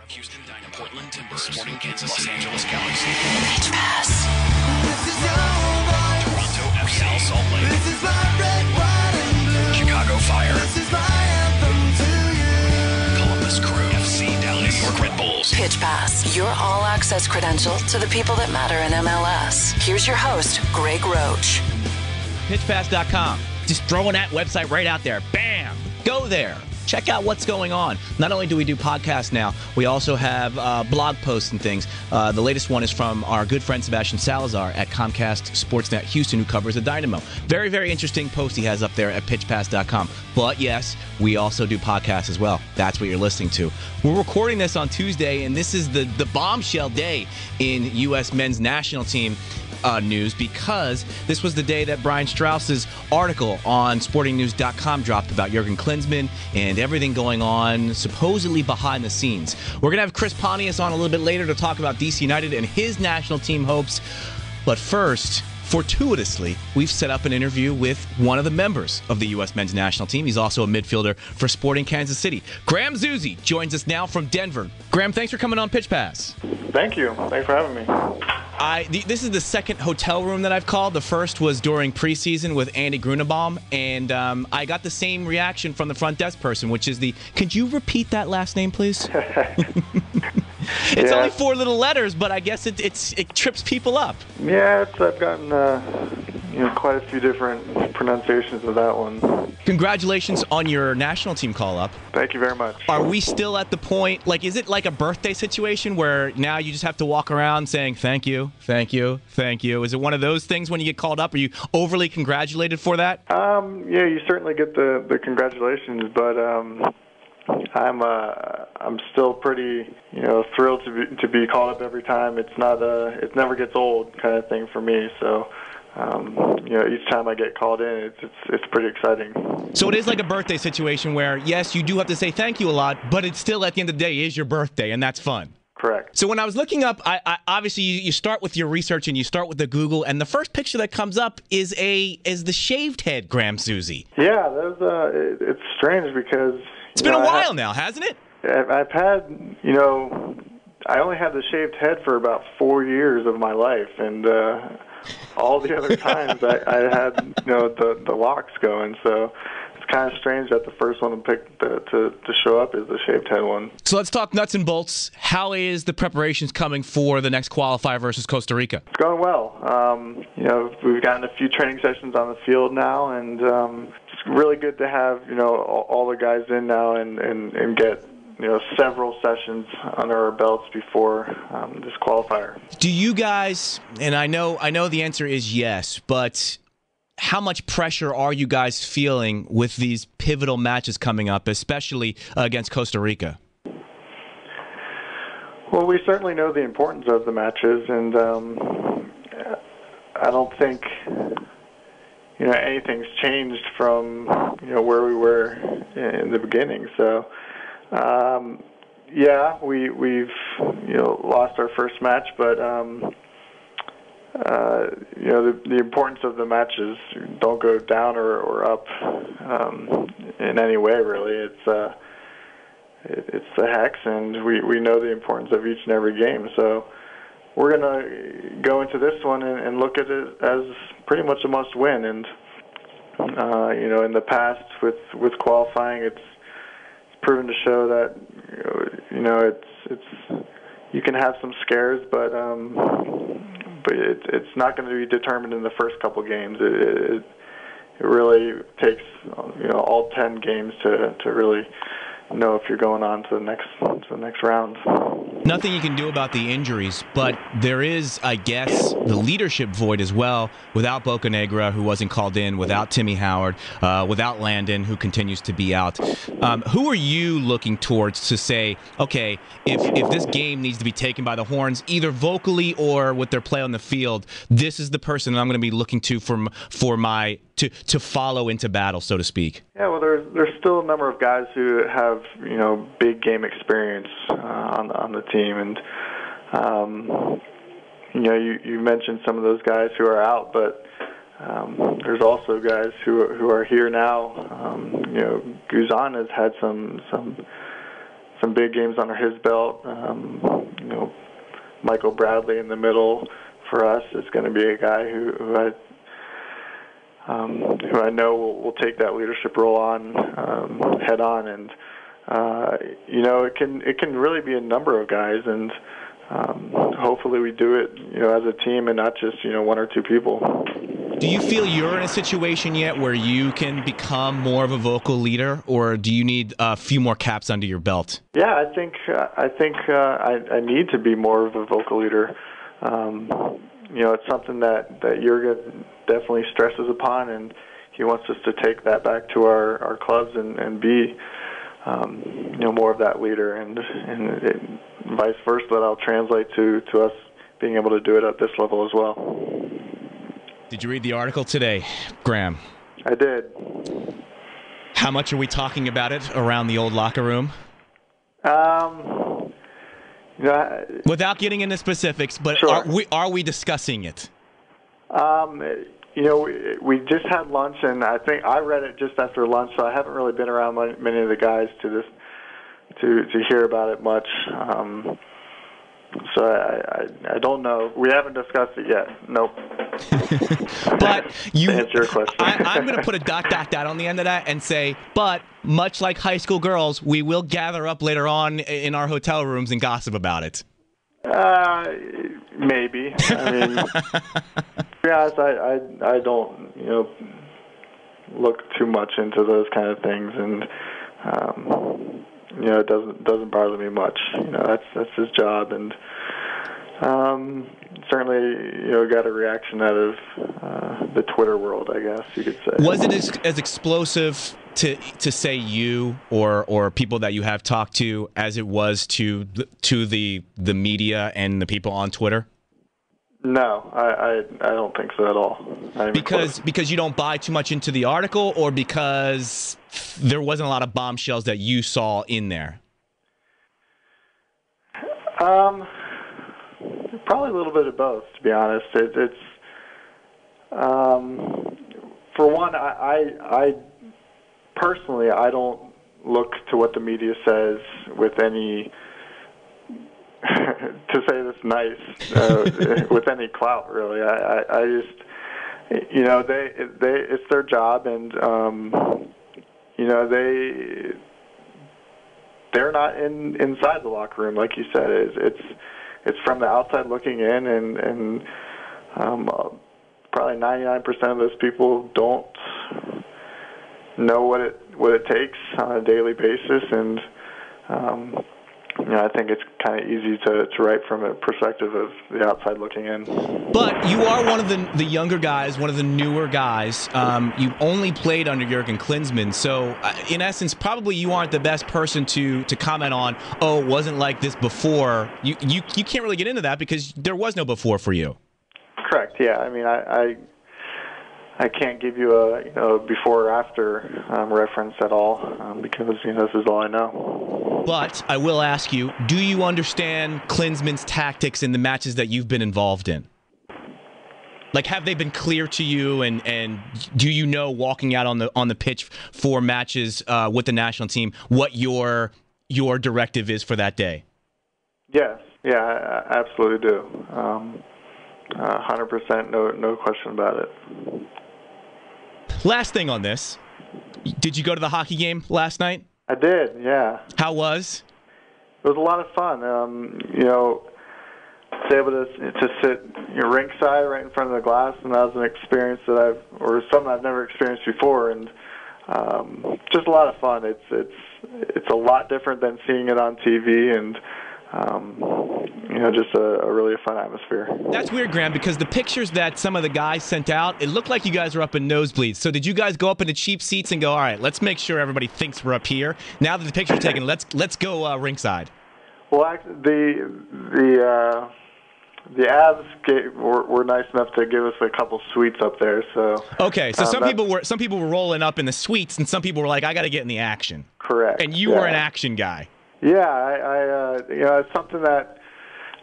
Houston Dynamo, Portland Timbers, Sporting Kansas, Los Angeles Galaxy, Pitch Pass, Toronto FC, Real Salt Lake, Chicago Fire, Columbus Crew, FC Dallas, New York Red Bulls. Pitch Pass, your all-access credential to the people that matter in MLS. Here's your host, Greg Roach. PitchPass.com. Just throwing that website right out there. Bam! Go there. Check out what's going on. Not only do we do podcasts now, we also have blog posts and things. The latest one is from our good friend Sebastian Salazar at Comcast Sportsnet Houston, who covers the Dynamo. Very, very interesting post he has up there at pitchpass.com. But yes, we also do podcasts as well. That's what you're listening to. We're recording this on Tuesday, and this is the bombshell day in U.S. men's national team news, because this was the day that Brian Strauss's article on sportingnews.com dropped about Jurgen Klinsmann and everything going on supposedly behind the scenes. We're going to have Chris Pontius on a little bit later to talk about DC United and his national team hopes. But first, fortuitously, we've set up an interview with one of the members of the U.S. men's national team. He's also a midfielder for Sporting Kansas City. Graham Zusi joins us now from Denver. Graham, thanks for coming on Pitch Pass. Thank you. Thanks for having me. This is the second hotel room that I've called. The first was during preseason with Andy Grunebaum, and I got the same reaction from the front desk person, which is could you repeat that last name, please? It's only 4 little letters, but I guess it trips people up. Yeah, I've gotten quite a few different pronunciations of that one. Congratulations on your national team call-up. Thank you very much. Are we still at the point, is it like a birthday situation where now you just have to walk around saying thank you, thank you, thank you? Is it one of those things when you get called up? Are you overly congratulated for that? Yeah, you certainly get the congratulations, but I'm still pretty thrilled to be called up every time. It's not it never gets old kind of thing for me. So each time I get called in, it's pretty exciting. So it is like a birthday situation where yes, you do have to say thank you a lot, but it's still at the end of the day is your birthday, and that's fun. Correct. So when I was looking up, I obviously you start with your research and you start with the Google, and the first picture that comes up is the shaved head, Graham Zusi. Yeah, it's strange because it's been a while now, hasn't it? I've had I only had the shaved head for about 4 years of my life, and all the other times I had the locks going. So it's kind of strange that the first one to pick to show up is the shaved head one. So let's talk nuts and bolts. How is the preparations coming for the next qualifier versus Costa Rica? It's going well. We've gotten a few training sessions on the field now, and it's really good to have all the guys in now and get several sessions under our belts before this qualifier. Do you guys, and I know the answer is yes, but how much pressure are you guys feeling with these pivotal matches coming up, especially against Costa Rica? Well, we certainly know the importance of the matches, and I don't think anything's changed from where we were in the beginning. So we've lost our first match, but the importance of the matches don't go down or up in any way, really. It's the hex, and we know the importance of each and every game. So we're going to go into this one and look at it as pretty much a must-win. And in the past with qualifying, it's proven to show that it's you can have some scares, but it's not going to be determined in the first couple games. It really takes all 10 games to really know if you're going on to the next round. Nothing you can do about the injuries, but there is, I guess, the leadership void as well. Without Bocanegra, who wasn't called in, without Timmy Howard, without Landon, who continues to be out. Who are you looking towards to say, okay, if this game needs to be taken by the horns, either vocally or with their play on the field, this is the person I'm going to be looking to to follow into battle, so to speak? Yeah, well, there's still a number of guys who have big game experience on the team, and you mentioned some of those guys who are out, but there's also guys who are here now. Guzan has had some some big games under his belt. Michael Bradley in the middle for us is going to be a guy who I know will take that leadership role on head on, and it can really be a number of guys, and hopefully we do it as a team and not just one or two people. Do you feel you're in a situation yet where you can become more of a vocal leader, or do you need a few more caps under your belt? Yeah, I think I need to be more of a vocal leader. It's something that Jurgen definitely stresses upon, and he wants us to take that back to our clubs and be more of that leader, and vice versa. That'll translate to us being able to do it at this level as well. Did you read the article today, Graham? I did. How much are we talking about it around the old locker room? Without getting into specifics, but sure. are we discussing it? We just had lunch, and I think I read it just after lunch, so I haven't really been around many of the guys to hear about it much. So I don't know. We haven't discussed it yet. Nope. But to answer your question. I'm going to put a ... on the end of that and say, but much like high school girls, we will gather up later on in our hotel rooms and gossip about it. Maybe. I mean, to be honest, I don't look too much into those kind of things, and it doesn't bother me much. That's his job, and certainly got a reaction out of the Twitter world, I guess you could say. Was it as explosive to say you or people that you have talked to as it was to the media and the people on Twitter? No, I don't think so at all. Because you don't buy too much into the article, or because there wasn't a lot of bombshells that you saw in there? Probably a little bit of both, to be honest. It's for one, I personally, I don't look to what the media says with any, to say this nice, with any clout, really. I just, it's their job, and they're not inside the locker room, like you said. It's from the outside looking in, and probably 99% of those people don't know what it takes on a daily basis, and I think it's kind of easy to write from a perspective of the outside looking in. But you are one of the younger guys, one of the newer guys. You only played under Jurgen Klinsmann, so in essence, probably you aren't the best person to comment on, it wasn't like this before. You can't really get into that because there was no before for you. Correct, yeah. I mean, I can't give you a before or after reference at all because this is all I know. But I will ask you: do you understand Klinsmann's tactics in the matches that you've been involved in? Like, have they been clear to you? And do you know, walking out on the pitch for matches with the national team, what your directive is for that day? Yes, yeah, I absolutely do. 100%, no question about it. Last thing on this, did you go to the hockey game last night? I did, yeah. How was? It was a lot of fun. To be able to sit ringside right in front of the glass, and that was an experience or something I've never experienced before, and just a lot of fun. It's a lot different than seeing it on TV, and just a really fun atmosphere. That's weird, Graham, because the pictures that some of the guys sent out, it looked like you guys were up in nosebleeds. So did you guys go up into cheap seats and go, all right, let's make sure everybody thinks we're up here? Now that the picture's taken, let's go ringside. Well, actually, the Avs were nice enough to give us a couple suites up there. So okay, so some people were rolling up in the suites, and some people were like, I got to get in the action. Correct. And you were an action guy. Yeah, it's something that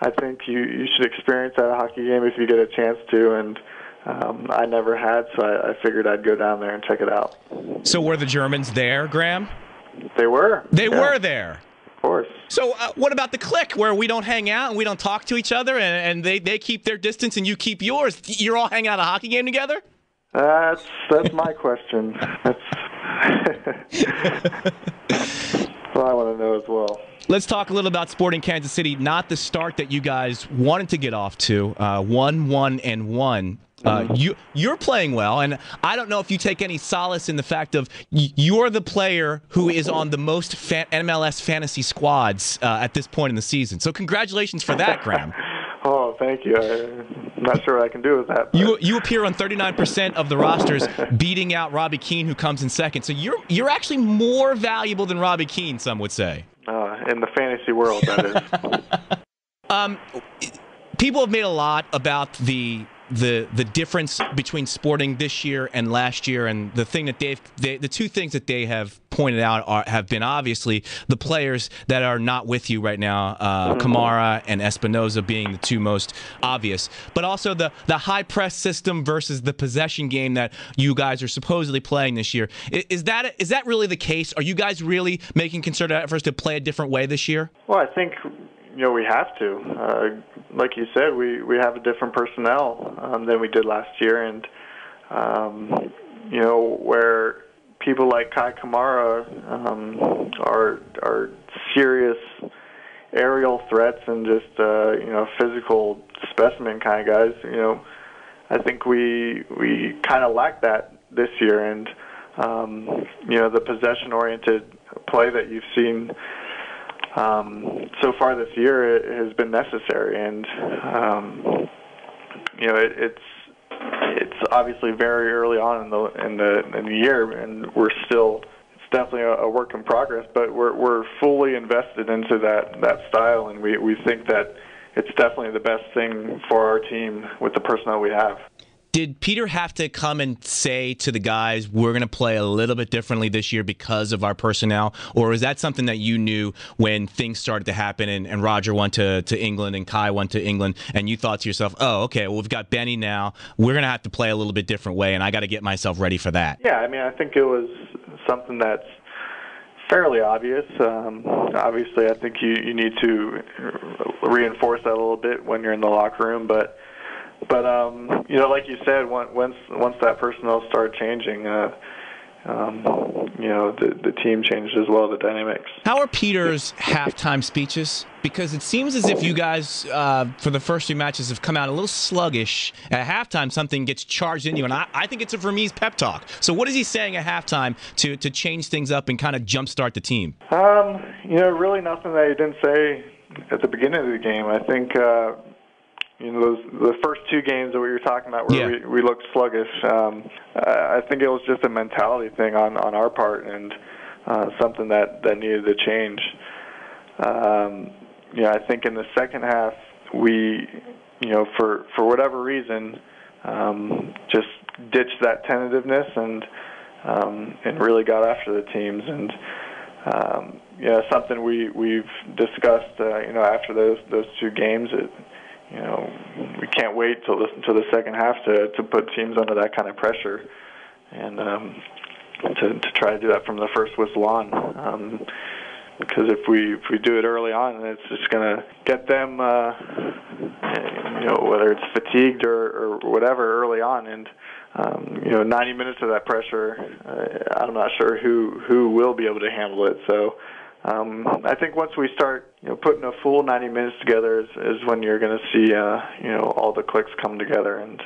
I think you should experience at a hockey game if you get a chance to, and I never had, so I figured I'd go down there and check it out. So were the Germans there, Graham? They were. They were there. course. So what about the clique where we don't hang out and we don't talk to each other and they keep their distance and you keep yours? You're all hanging out at a hockey game together? That's my question. That's what I want to know as well. Let's talk a little about Sporting Kansas City. Not the start that you guys wanted to get off to. 1-1-1. You're playing well, and I don't know if you take any solace in the fact of you're the player who is on the most MLS fantasy squads at this point in the season. So congratulations for that, Graham. Oh, thank you. I'm not sure what I can do with that. You appear on 39% of the rosters, beating out Robbie Keane, who comes in second. So you're actually more valuable than Robbie Keane, some would say. In the fantasy world, that is. People have made a lot about the difference between Sporting this year and last year, and the thing that the two things that they have pointed out have been obviously the players that are not with you right now, Kamara and Espinoza being the two most obvious, but also the high press system versus the possession game that you guys are supposedly playing this year. Is that really the case? Are you guys really making concerted efforts to play a different way this year? Well, I think we have to. Like you said, we have a different personnel than we did last year, and where people like Kai Kamara are serious aerial threats and just physical specimen kind of guys. I think we kind of lack that this year, and the possession-oriented play that you've seen so far this year, it has been necessary, and it's obviously very early on in the year, and it's definitely a work in progress. But we're fully invested into that style, and we think that it's definitely the best thing for our team with the personnel we have. Did Peter have to come and say to the guys, we're going to play a little bit differently this year because of our personnel? Or is that something that you knew when things started to happen and Roger went to England and Kai went to England, and you thought to yourself, oh, okay, well, we've got Benny now. We're going to have to play a little bit different way, and I got to get myself ready for that? Yeah, I think it was something that's fairly obvious. Obviously, I think you need to reinforce that a little bit when you're in the locker room, but like you said, once that personnel started changing, the team changed as well, the dynamics. How are Peter's halftime speeches? Because it seems as if you guys, for the first few matches, have come out a little sluggish. At halftime, something gets charged in you, and I think it's a Vermees pep talk. So what is he saying at halftime to change things up and kind of jumpstart the team? Really nothing that he didn't say at the beginning of the game. I think the first two games that we were talking about where we looked sluggish, I think it was just a mentality thing on our part, and something that needed to change. I think in the second half we, for whatever reason, just ditched that tentativeness and really got after the teams, and something we've discussed after those two games. We can't wait till the second half to put teams under that kind of pressure, and to try to do that from the first whistle on. Because if we do it early on, it's just going to get them, whether it's fatigued or whatever early on, and 90 minutes of that pressure, I'm not sure who will be able to handle it. So. I think once we start, putting a full 90 minutes together is when you're going to see, all the clicks come together and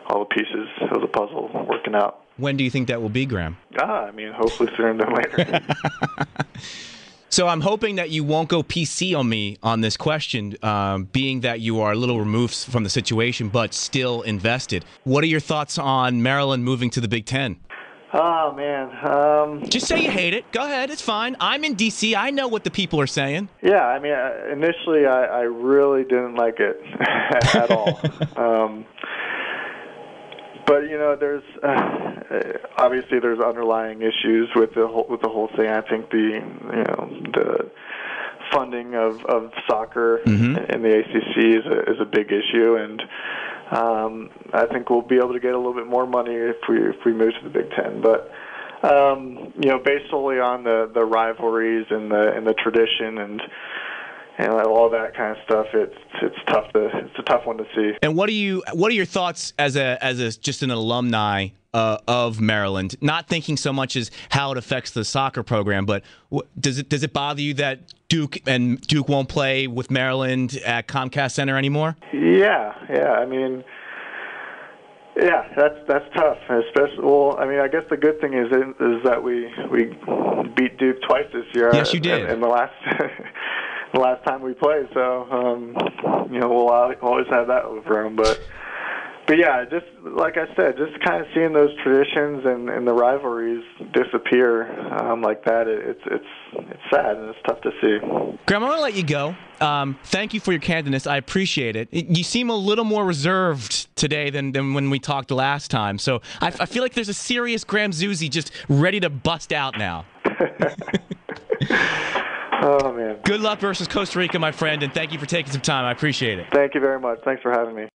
all the pieces of the puzzle working out. When do you think that will be, Graham? Hopefully sooner than later. So I'm hoping that you won't go PC on me on this question, being that you are a little removed from the situation but still invested. What are your thoughts on Maryland moving to the Big Ten? Oh, man. Just say you hate it. Go ahead. It's fine. I'm in D.C. I know what the people are saying. Yeah, initially I really didn't like it at all. But there's obviously there's underlying issues with the whole thing. I think the funding of soccer in the ACC is a big issue, and I think we'll be able to get a little bit more money if we move to the Big Ten. But based solely on the rivalries and the tradition and all that kind of stuff, it's a tough one to see. And what are your thoughts as just an alumni of Maryland? Not thinking so much as how it affects the soccer program, but does it bother you that Duke won't play with Maryland at Comcast Center anymore? Yeah. I mean, yeah, that's tough. Especially, I guess the good thing is that we beat Duke twice this year. Yes, you did. In the last the last time we played, so we'll always have that over them. But yeah, just like I said, just kind of seeing those traditions and the rivalries disappear like that, it's sad and it's tough to see. Graham, I'm going to let you go. Thank you for your candidness. I appreciate it. You seem a little more reserved today than when we talked last time. So I feel like there's a serious Graham Zusi just ready to bust out now. Oh, man. Good luck versus Costa Rica, my friend, and thank you for taking some time. I appreciate it. Thank you very much. Thanks for having me.